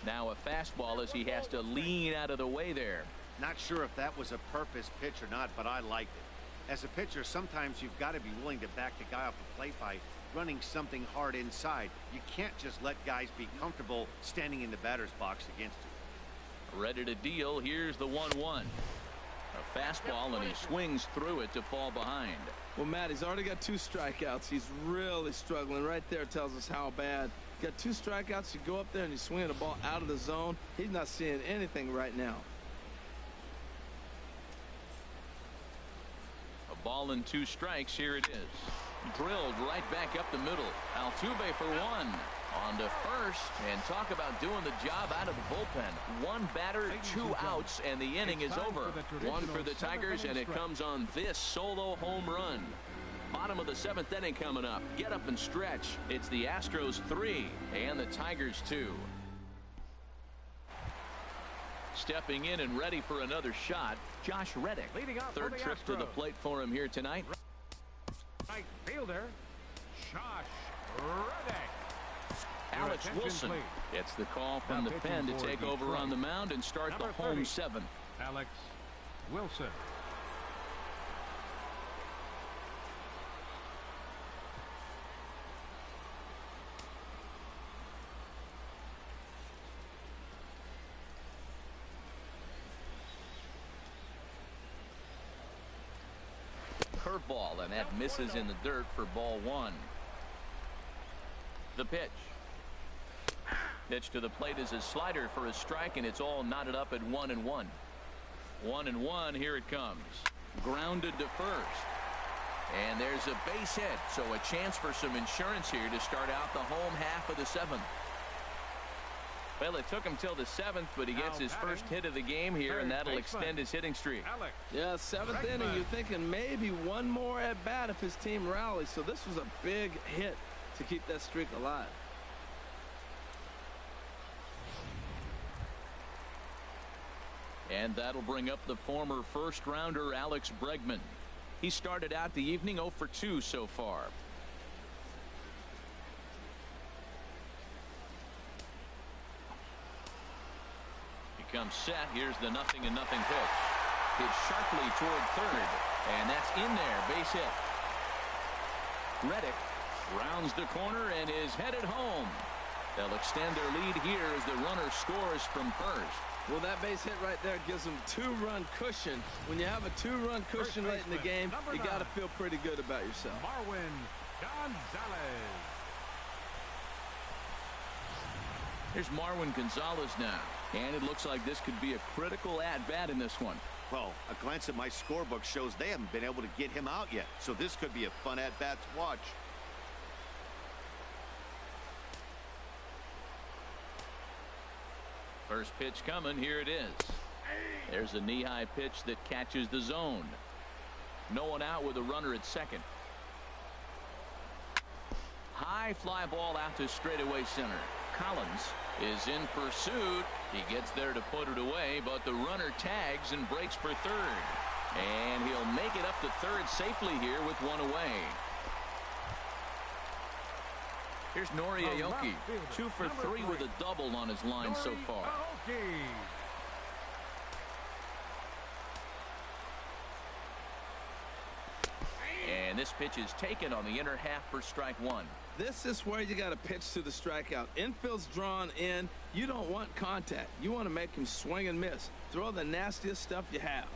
Now a fastball as he has to lean out of the way there. Not sure if that was a purpose pitch or not, but I liked it. As a pitcher, sometimes you've got to be willing to back the guy off the plate by running something hard inside. You can't just let guys be comfortable standing in the batter's box against you. Ready to deal. Here's the 1-1. A fastball, and he swings through it to fall behind. Well, Matt, he's already got 2 strikeouts. He's really struggling. Right there tells us how bad. Got 2 strikeouts. You go up there and you swing the ball out of the zone. He's not seeing anything right now. A ball and 2 strikes. Here it is. Drilled right back up the middle. Altuve for 1. On to first, and talk about doing the job out of the bullpen. 1 batter, 2 outs, and the inning is over. 1 for the Tigers, and it comes on this solo home run. Bottom of the 7th inning coming up. Get up and stretch. It's the Astros 3 and the Tigers 2. Stepping in and ready for another shot, Josh Reddick. Third trip to the plate for him here tonight. Right fielder, Josh Reddick. Alex Wilson gets the call from the pen to take over on the mound and start the home 7th. Alex Wilson. Curveball, and that misses in the dirt for ball 1. The pitch. Pitch to the plate is a slider for a strike, and it's all knotted up at 1-1. 1-1. Here it comes. Grounded to first. And there's a base hit, so a chance for some insurance here to start out the home half of the 7th. Well, it took him till the 7th, but he gets his first hit of the game here, and that'll extend his hitting streak. Yeah, 7th inning, you're thinking maybe 1 more at bat if his team rallies. So this was a big hit to keep that streak alive. And that'll bring up the former first-rounder Alex Bregman. He started out the evening 0 for 2 so far. He comes set. Here's the 0-0 pitch. Hit sharply toward third, and that's in there. Base hit. Reddick rounds the corner and is headed home. They'll extend their lead here as the runner scores from first. Well, that base hit right there gives them 2-run cushion. When you have a 2-run cushion late in the game, you got to feel pretty good about yourself. Marwin Gonzalez. Here's Marwin Gonzalez now, and it looks like this could be a critical at-bat in this one. Well, a glance at my scorebook shows they haven't been able to get him out yet, so this could be a fun at-bat to watch. First pitch coming. Here it is. There's a knee-high pitch that catches the zone. No one out with a runner at second. High fly ball out to straightaway center. Collins is in pursuit. He gets there to put it away, but the runner tags and breaks for third. And he'll make it up to third safely here with 1 away. Here's Nori Aoki, 2 for 3 with a double on his line so far. And this pitch is taken on the inner half for strike 1. This is where you got to pitch to the strikeout. Infield's drawn in. You don't want contact. You want to make him swing and miss. Throw the nastiest stuff you have.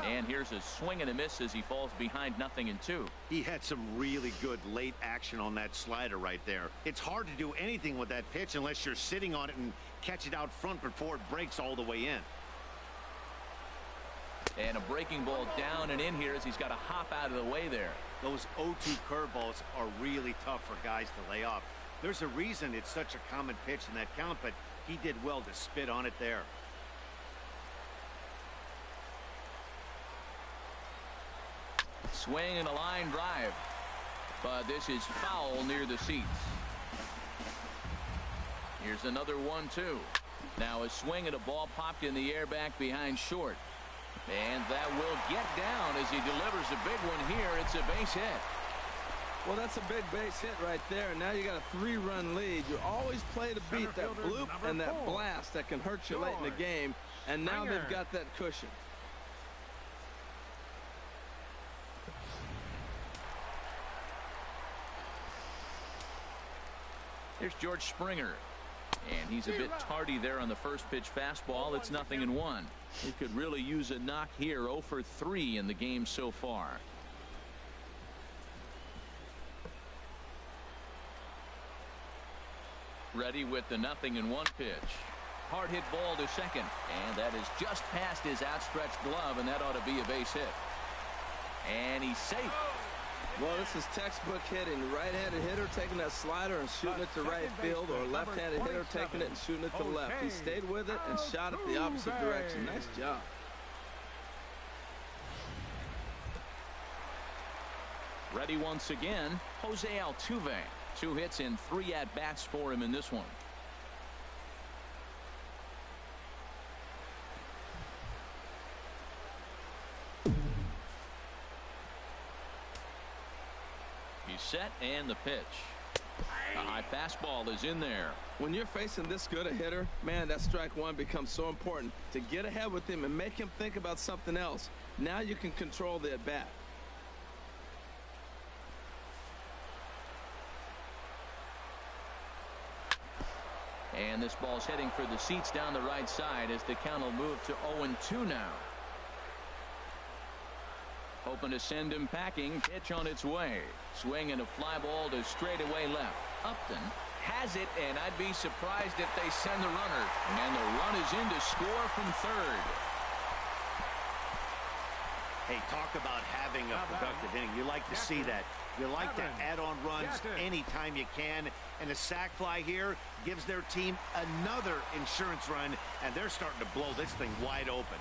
And here's a swing and a miss as he falls behind 0-2. He had some really good late action on that slider right there. It's hard to do anything with that pitch unless you're sitting on it and catch it out front before it breaks all the way in. And a breaking ball down and in here as he's got to hop out of the way there. Those 0-2 curveballs are really tough for guys to lay off. There's a reason it's such a common pitch in that count, but he did well to spit on it there. Swing and a line drive, but this is foul near the seats. Here's another 1-2. Now a swing and a ball popped in the air back behind short. And that will get down as he delivers a big one here. It's a base hit. Well, that's a big base hit right there. Now you got a 3-run lead. You always play to beat that bloop and that blast that can hurt you late in the game. And now they've got that cushion. Here's George Springer. And he's a bit tardy there on the first pitch fastball. It's 0-1. He could really use a knock here. 0 for 3 in the game so far. Ready with the 0-1 pitch. Hard hit ball to second. And that is just past his outstretched glove, and that ought to be a base hit. And he's safe. Well, this is textbook hitting. Right-handed hitter taking that slider and shooting it to right field, or left-handed hitter taking it and shooting it to the left. He stayed with it and shot it the opposite direction. Nice job. Ready once again, Jose Altuve. 2 hits and 3 at-bats for him in this one. He's set, and the pitch. A high fastball is in there. When you're facing this good a hitter, man, that strike one becomes so important. To get ahead with him and make him think about something else. Now you can control the at-bat. And this ball's heading for the seats down the right side as the count will move to 0-2 now. Hoping to send him packing. Pitch on its way. Swing and a fly ball to straightaway left. Upton has it, and I'd be surprised if they send the runner. And the run is in to score from third. Hey, talk about having a productive inning. You like to see that. You like to add on runs anytime you can. And a sac fly here gives their team another insurance run, and they're starting to blow this thing wide open.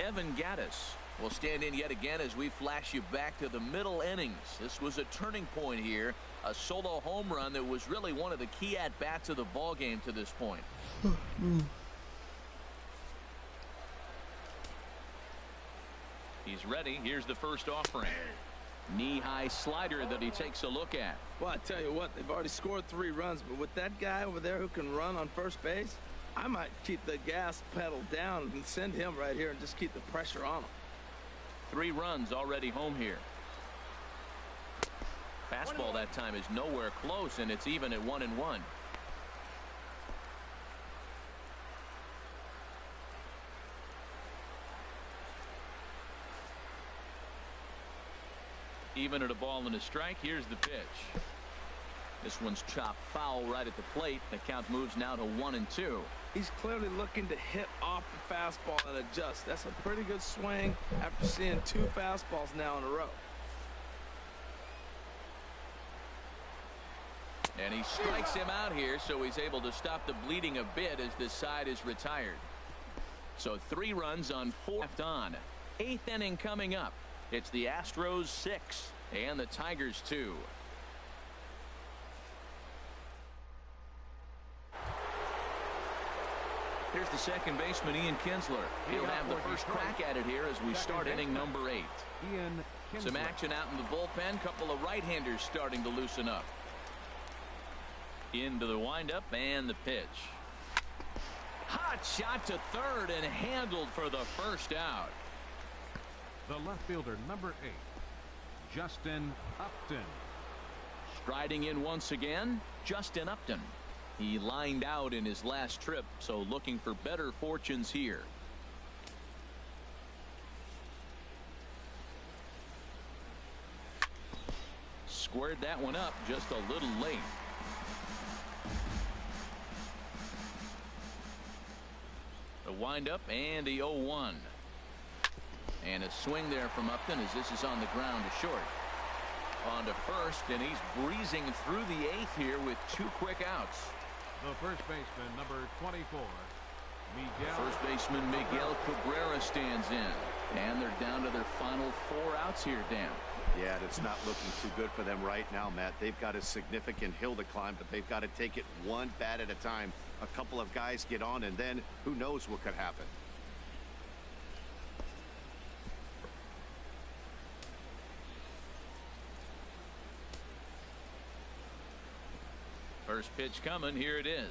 Evan Gattis will stand in yet again as we flash you back to the middle innings. This was a turning point here. A solo home run that was really one of the key at-bats of the ball game to this point. He's ready. Here's the first offering. Knee-high slider that he takes a look at. Well, I tell you what, they've already scored 3 runs, but with that guy over there who can run on first base, I might keep the gas pedal down and send him right here and just keep the pressure on him. 3 runs already home here. Fastball that time is nowhere close, and it's even at 1-1. Even at a ball and a strike. Here's the pitch. This one's chopped foul right at the plate. The count moves now to 1-2. He's clearly looking to hit off the fastball and adjust. That's a pretty good swing after seeing 2 fastballs now in a row. And he strikes him out here, so he's able to stop the bleeding a bit as this side is retired. So 3 runs on 4 left on. 8th inning coming up. It's the Astros 6 and the Tigers 2. Here's the second baseman, Ian Kinsler. He'll have the first crack at it here as we start inning number 8. Some action out in the bullpen. Couple of right-handers starting to loosen up. Into the windup and the pitch. Hot shot to third and handled for the first out. The left fielder, number 8, Justin Upton. Striding in once again, Justin Upton. He lined out in his last trip, so looking for better fortunes here. Squared that one up just a little late. The windup and the 0-1. And a swing there from Upton as this is on the ground to short. On to first, and he's breezing through the 8th here with 2 quick outs. The first baseman, number 24, Miguel. First baseman Miguel Cabrera stands in. And they're down to their final 4 outs here, Dan. Yeah, it's not looking too good for them right now, Matt. They've got a significant hill to climb, but they've got to take it one bat at a time. A couple of guys get on, and then who knows what could happen. First pitch coming. Here it is.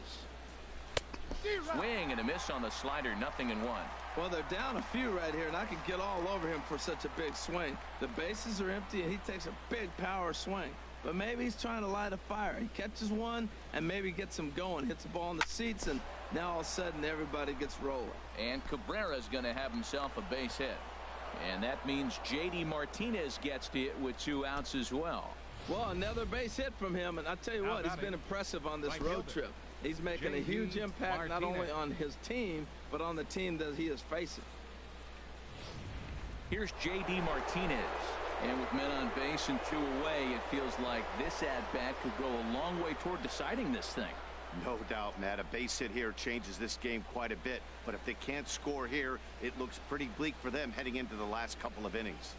Swing and a miss on the slider. 0-1. Well, they're down a few right here, and I could get all over him for such a big swing. The bases are empty, and he takes a big power swing. But maybe he's trying to light a fire. He catches one and maybe gets him going, hits the ball in the seats, and now all of a sudden everybody gets rolling. And Cabrera's going to have himself a base hit. And that means J.D. Martinez gets to it with 2 outs as well. Well, another base hit from him, and I tell you what, he's been impressive on this road trip. He's making a huge impact not only on his team, but on the team that he is facing. Here's J.D. Martinez. And with men on base and 2 away, it feels like this at-bat could go a long way toward deciding this thing. No doubt, Matt. A base hit here changes this game quite a bit. But if they can't score here, it looks pretty bleak for them heading into the last couple of innings.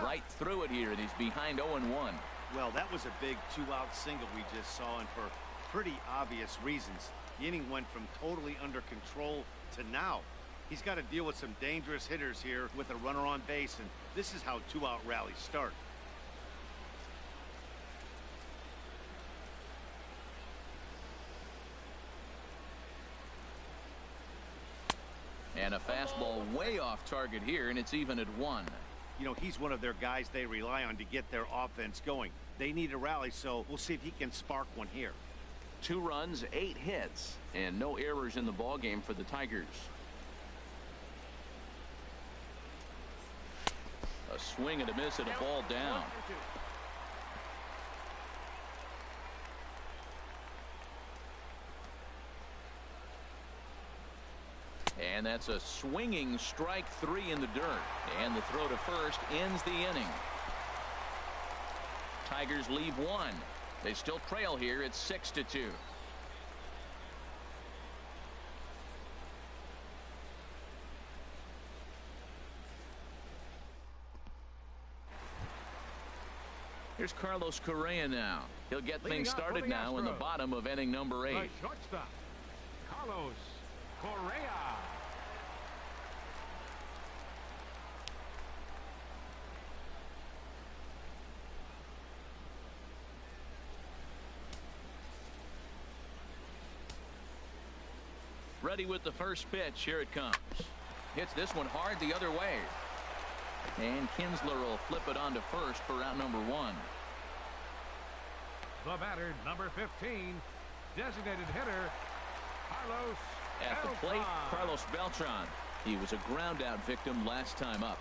Right through it here, and he's behind 0-1. Well, that was a big 2-out single we just saw, and for pretty obvious reasons. The inning went from totally under control to now. He's got to deal with some dangerous hitters here with a runner on base, and this is how 2-out rallies start. And a fastball way off target here, and it's even at 1. You know, he's one of their guys they rely on to get their offense going. They need a rally, so we'll see if he can spark one here. 2 runs, 8 hits, and no errors in the ballgame for the Tigers. A swing and a miss and a ball down. And that's a swinging strike 3 in the dirt. And the throw to first ends the inning. Tigers leave 1. They still trail here. It's 6-2. Here's Carlos Correa now. He'll get things started now in the bottom of inning number 8. The shortstop, Carlos Correa. Ready with the first pitch. Here it comes. Hits this one hard the other way. And Kinsler will flip it on to first for out number 1. The batter, number 15, designated hitter, Carlos At the Beltran. plate, Carlos Beltran. He was a ground out victim last time up.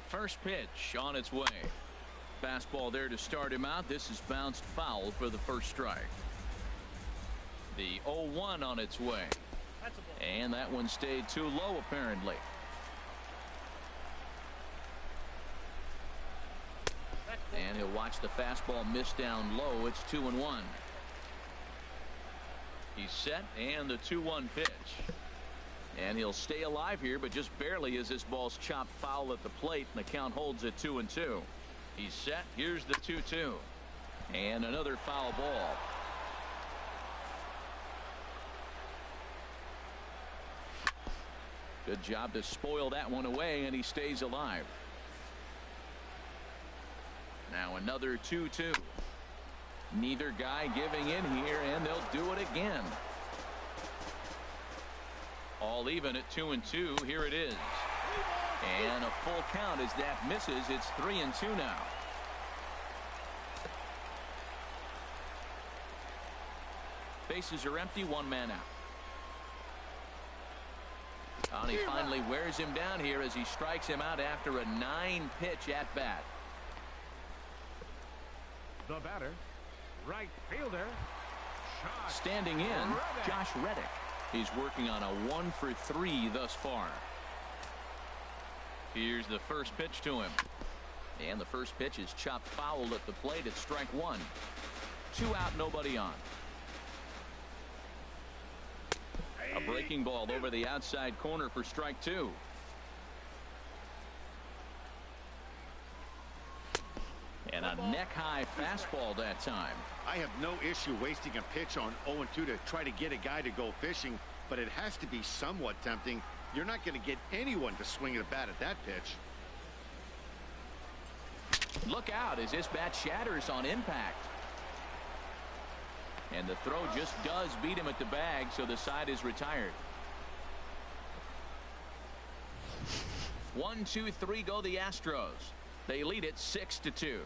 First pitch on its way. Fastball there to start him out. This is bounced foul for the first strike. The 0-1 on its way. And that one stayed too low apparently. And he'll watch the fastball miss down low. It's 2-1. He's set, and the 2-1 pitch. And he'll stay alive here, but just barely as this ball's chopped foul at the plate, and the count holds at 2-2. He's set. Here's the 2-2. And another foul ball. Good job to spoil that one away, and he stays alive. Now another 2-2. Neither guy giving in here, and they'll do it again. All even at 2-2. Here it is. And a full count as that misses. It's 3-2 now. Bases are empty. 1 man out. And he finally wears him down here as he strikes him out after a 9-pitch at bat. The batter, right fielder, Standing in, Josh Reddick. He's working on a 1-for-3 thus far. Here's the first pitch to him. And the first pitch is chopped foul at the plate at strike 1. 2 out, nobody on. A breaking ball over the outside corner for strike 2. And a neck-high fastball that time. I have no issue wasting a pitch on 0-2 to try to get a guy to go fishing, but it has to be somewhat tempting. You're not going to get anyone to swing a bat at that pitch. Look out as this bat shatters on impact. And the throw just does beat him at the bag, so the side is retired. 1, 2, 3 go the Astros. They lead it 6-2.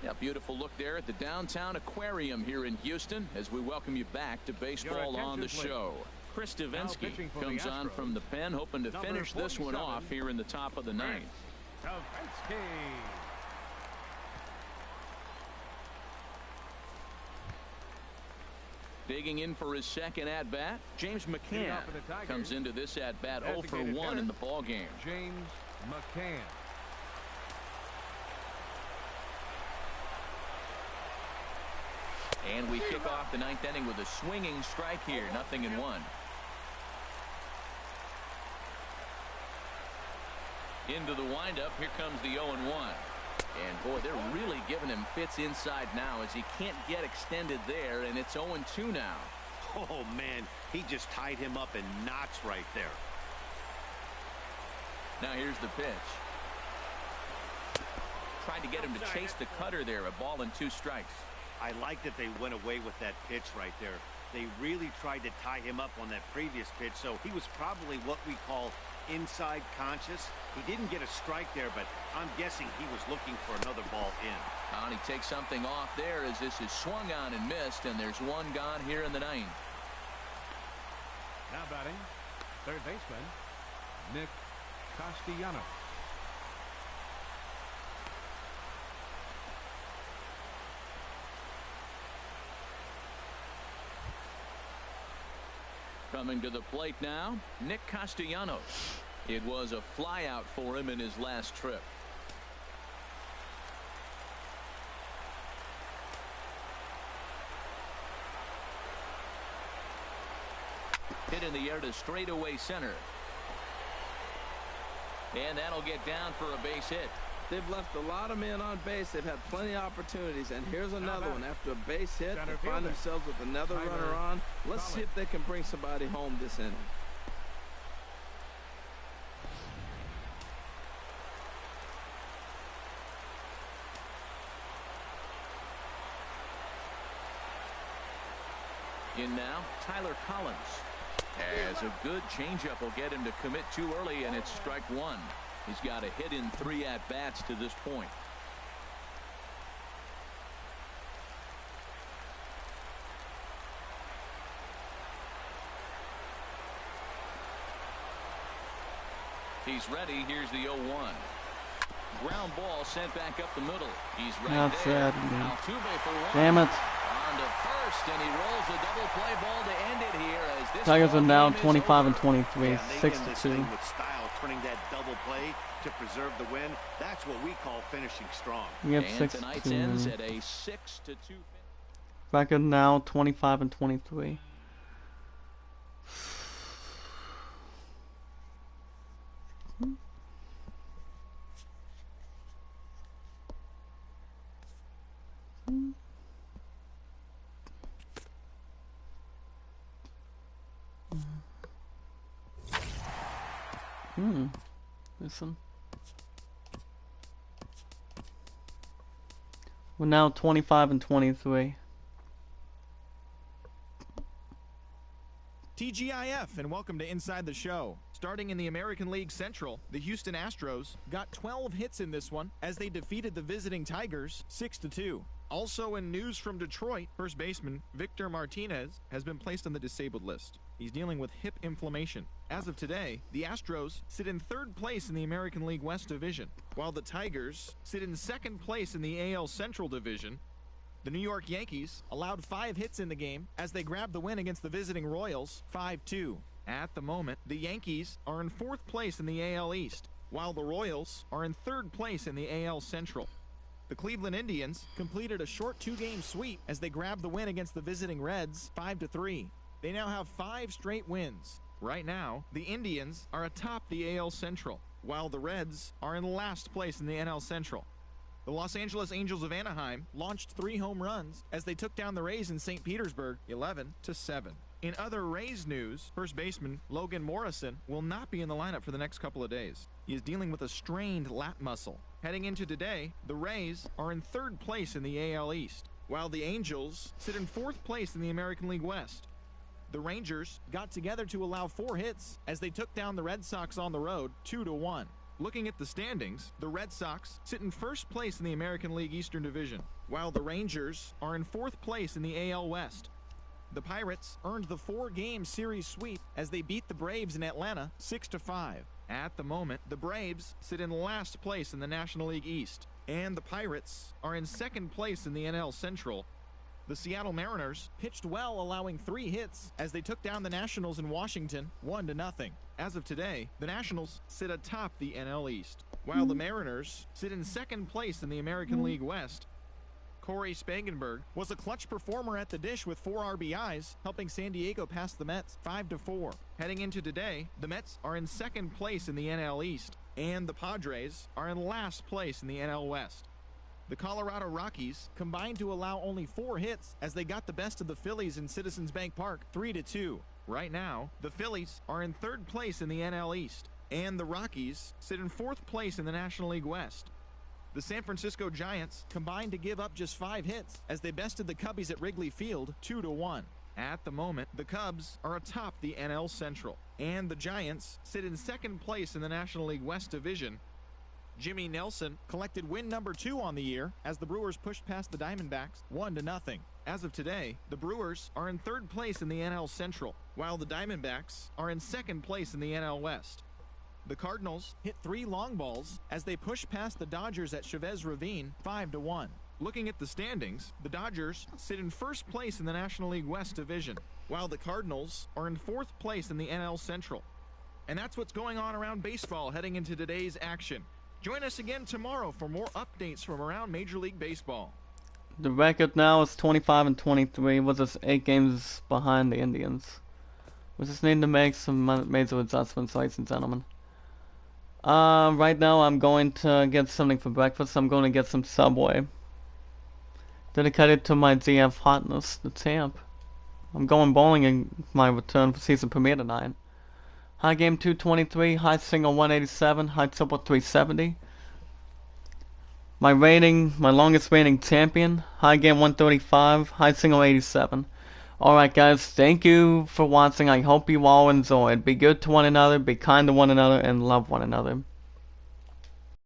Yeah, beautiful look there at the downtown aquarium here in Houston as we welcome you back to Baseball on the Show. Chris Davinsky comes on from the pen, hoping to finish this one off here in the top of the ninth. Davinsky. Digging in for his second at-bat, James McCann comes into this at-bat 0 for 1 in the ballgame. James McCann. And we kick off the ninth inning with a swinging strike here, 0-1. Into the windup, here comes the 0-1. And boy, they're really giving him fits inside now as he can't get extended there, and it's 0-2 now. Oh man, he just tied him up in knots right there. Now here's the pitch. Tried to get him to chase the cutter there, a ball and 2 strikes. I like that they went away with that pitch right there. They really tried to tie him up on that previous pitch, so he was probably what we call inside conscious. He didn't get a strike there, but I'm guessing he was looking for another ball in. And he takes something off there as this is swung on and missed, and there's one gone here in the ninth. Now batting, third baseman, Nick Castellanos. Coming to the plate now, Nick Castellanos. It was a flyout for him in his last trip. Hit in the air to straightaway center. And that'll get down for a base hit. They've left a lot of men on base. They've had plenty of opportunities, and here's another one. After a base hit, they find themselves with another runner on. Let's see if they can bring somebody home this inning. In now, Tyler Collins. As a good changeup will get him to commit too early, and it's strike 1. He's got a hit in 3 at-bats to this point. He's ready. Here's the 0-1. Ground ball sent back up the middle. He's right there. Altuve for 1. Damn it. On to first, and he rolls a double play ball to end it here as this Tigers are now game is 25 and over. 23, Yeah, they end 6-2. this thing with style, turning that double play to preserve the win. That's what we call finishing strong. We have And tonight's 6-2. ends at a 6-2 finish. Record now 25 and 23. Listen. We're now 25 and 23. TGIF and welcome to Inside the Show. Starting in the American League Central, the Houston Astros got 12 hits in this one as they defeated the visiting Tigers 6-2. Also in news from Detroit, first baseman Victor Martinez has been placed on the disabled list. He's dealing with hip inflammation. As of today, the Astros sit in 3rd place in the American League West Division, while the Tigers sit in 2nd place in the AL Central Division. The New York Yankees allowed 5 hits in the game as they grabbed the win against the visiting Royals 5-2. At the moment, the Yankees are in 4th place in the AL East, while the Royals are in 3rd place in the AL Central. The Cleveland Indians completed a short 2-game sweep as they grabbed the win against the visiting Reds 5-3. They now have 5 straight wins. Right now, the Indians are atop the AL Central, while the Reds are in last place in the NL Central. The Los Angeles Angels of Anaheim launched 3 home runs as they took down the Rays in St. Petersburg 11-7. In other Rays news, first baseman Logan Morrison will not be in the lineup for the next couple of days. He is dealing with a strained lat muscle. Heading into today, the Rays are in 3rd place in the AL East, while the Angels sit in 4th place in the American League West. The Rangers got together to allow 4 hits as they took down the Red Sox on the road 2-1. Looking at the standings, the Red Sox sit in 1st place in the American League Eastern Division, while the Rangers are in 4th place in the AL West. The Pirates earned the 4-game series sweep as they beat the Braves in Atlanta 6-5. At the moment, the Braves sit in last place in the National League East, and the Pirates are in 2nd place in the NL Central. The Seattle Mariners pitched well, allowing 3 hits as they took down the Nationals in Washington 1-0. As of today, the Nationals sit atop the NL East, while the Mariners sit in 2nd place in the American League West. Corey Spangenberg was a clutch performer at the dish with 4 RBIs, helping San Diego pass the Mets 5-4. Heading into today, the Mets are in 2nd place in the NL East, and the Padres are in last place in the NL West. The Colorado Rockies combined to allow only 4 hits as they got the best of the Phillies in Citizens Bank Park 3-2. Right now, the Phillies are in 3rd place in the NL East, and the Rockies sit in 4th place in the National League West. The San Francisco Giants combined to give up just 5 hits as they bested the Cubbies at Wrigley Field 2-1. At the moment, the Cubs are atop the NL Central, and the Giants sit in 2nd place in the National League West Division. Jimmy Nelson collected win number 2 on the year as the Brewers pushed past the Diamondbacks 1-0. As of today, the Brewers are in 3rd place in the NL Central, while the Diamondbacks are in 2nd place in the NL West. The Cardinals hit 3 long balls as they pushed past the Dodgers at Chavez Ravine 5-1. Looking at the standings, the Dodgers sit in 1st place in the National League West Division, while the Cardinals are in 4th place in the NL Central. And that's what's going on around baseball heading into today's action. Join us again tomorrow for more updates from around Major League Baseball. The record now is 25-23, with us 8 games behind the Indians. We just need to make some major adjustments, ladies and gentlemen. Right now I'm going to get something for breakfast. I'm going to get some Subway. Dedicated to my GF hotness, the champ. I'm going bowling in my return for season premiere tonight. High game 223, high single 187, high triple 370. My rating, my longest reigning champion, high game 135, high single 87. Alright guys, thank you for watching. I hope you all enjoyed. Be good to one another, be kind to one another, and love one another.